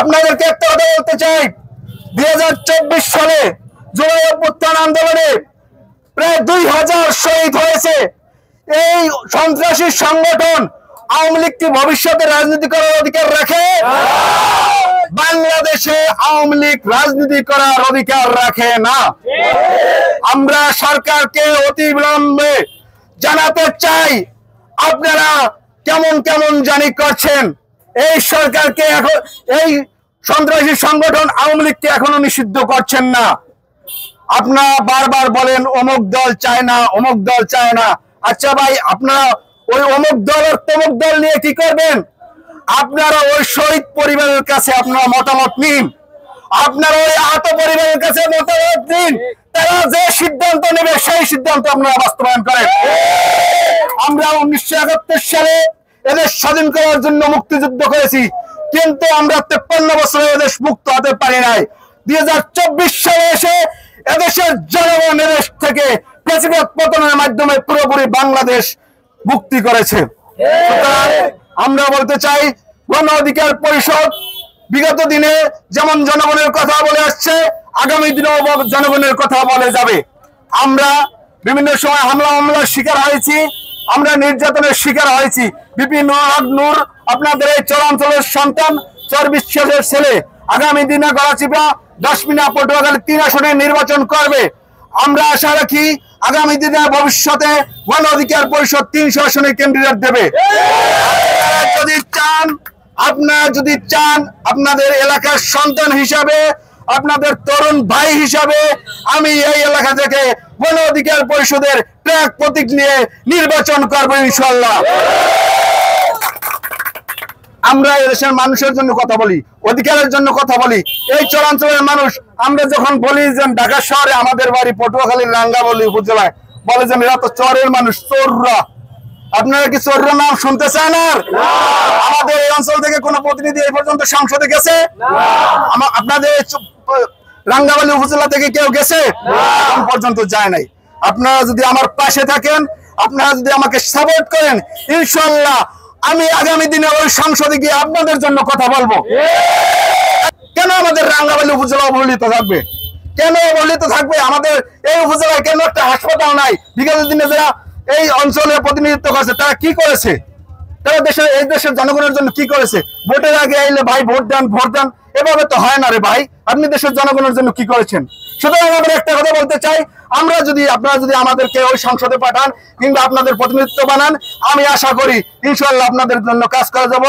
আপনাদেরকে একটা কথা বলতে চাই, 2024 সালে জুলাই অভ্যুত্থান আন্দোলনে প্রায় 2000 শহীদ হয়েছে। এই সন্ত্রাসী সংগঠন আওয়ামী লীগ কি ভবিষ্যতে রাজনীতি করার অধিকার রাখে? বাংলাদেশে আওয়ামী লীগ রাজনীতি করার অধিকার রাখে না। আমরা সরকারকে অতি বিলম্বে জানাতে চাই, আপনারা কেমন কেমন জানি করছেন। এই সরকারকে এখন এই সন্ত্রাসী সংগঠন আওয়ামী লীগকে এখনো নিষিদ্ধ করছেন না। আপনারা বারবার বলেন অমুক দল চায় না, অমুক দল চায় না। আচ্ছা ভাই, আপনারা ওই অমুক দল আর তমুক দল নিয়ে কি করবেন? আপনারা ওই শহীদ পরিবারের কাছে আপনারা মতামত নিন, আপনারা ওই আহত পরিবারের কাছে মতামত নিন। তারা যে সিদ্ধান্ত নেবে সেই সিদ্ধান্ত আপনারা বাস্তবায়ন করেন। আমরা 1971 সালে এদেশ স্বাধীন করার জন্য মুক্তিযুদ্ধ করেছি, কিন্তু আমরা 53 বছরে এদেশ মুক্ত হতে পারি নাই। 2024 সালে এসে এদেশের জনগণ এদেশ থেকে প্রেসিডেন্ট পতনের মাধ্যমে পুরোপুরি বাংলাদেশ মুক্তি করেছে। আমরা বলতে চাই, গণ অধিকার পরিষদ বিগত দিনে যেমন জনগণের কথা বলে আসছে, আগামী দিনেও জনগণের কথা বলে যাবে। আমরা বিভিন্ন সময় হামলার শিকার হয়েছি, আমরা নির্যাতনের শিকার হয়েছি। বিভিন্ন নূর আপনাদের এই চরাঞ্চলের সন্তান, চর বিশ্বাসের ছেলে, আগামী দিনে গলাচিপা, দশমিনা, পটুয়াখালী 3 আসনে নির্বাচন করবে। আমরা আশা রাখি আগামী দিনে ভবিষ্যতে গণ অধিকার পরিষদ 300 আসনে ক্যান্ডিডেট দেবে। আপনারা যদি চান আপনাদের এলাকার সন্তান হিসাবে, আপনাদের তরুণ ভাই হিসাবে আমি এই এলাকা থেকে গণ অধিকার পরিষদের ট্র্যাক প্রতীক নিয়ে নির্বাচন করব ইনশাআল্লাহ। আমরা এদেশের মানুষের জন্য কথা বলি, অধিকারের জন্য কথা বলি। এই চরাঞ্চলের মানুষ, আমরা যখন বলি যে ঢাকা শহরে আমাদের বাড়ি পটুয়াখালীর রাঙ্গাবলী উপজেলায়, বলে যে এরা তো চরের মানুষ, চোররা। আপনারা কি চোররা নাম শুনতে চান? আর আমাদের এই অঞ্চল থেকে কোন প্রতিনিধি এই পর্যন্ত সংসদে গেছে? আপনাদের রাঙ্গাবলী উপজেলা থেকে কেউ গেছে? এখন পর্যন্ত যায় নাই। আপনারা যদি আমার পাশে থাকেন, আপনারা যদি আমাকে সাপোর্ট করেন, ইনশাআল্লাহ আমি আগামী দিনে ওই সংসদে গিয়ে আপনাদের জন্য কথা বলবো। কেন আমাদের রাঙ্গাবলী উপজেলা অবহেলিত থাকবে? কেন অবহেলিত থাকবে? আমাদের এই উপজেলায় কেন একটা হাসপাতাল নাই? বিগত দিনে যারা এই অঞ্চলের প্রতিনিধিত্ব করেছে তারা কি করেছে? তারা এই দেশের জনগণের জন্য কি করেছে? ভোটের আগে আইলে ভাই ভোট দেন, ভোট দেন, এভাবে তো হয় না রে ভাই। আপনি দেশের জনগণের জন্য কি করেছেন? সুতরাং আমাদের একটা কথা বলতে চাই, আপনারা যদি আমাদেরকে ওই সংসদে পাঠান কিংবা আপনাদের প্রতিনিধিত্ব বানান, আমি আশা করি ইনশাআল্লাহ আপনাদের জন্য কাজ করে যাব।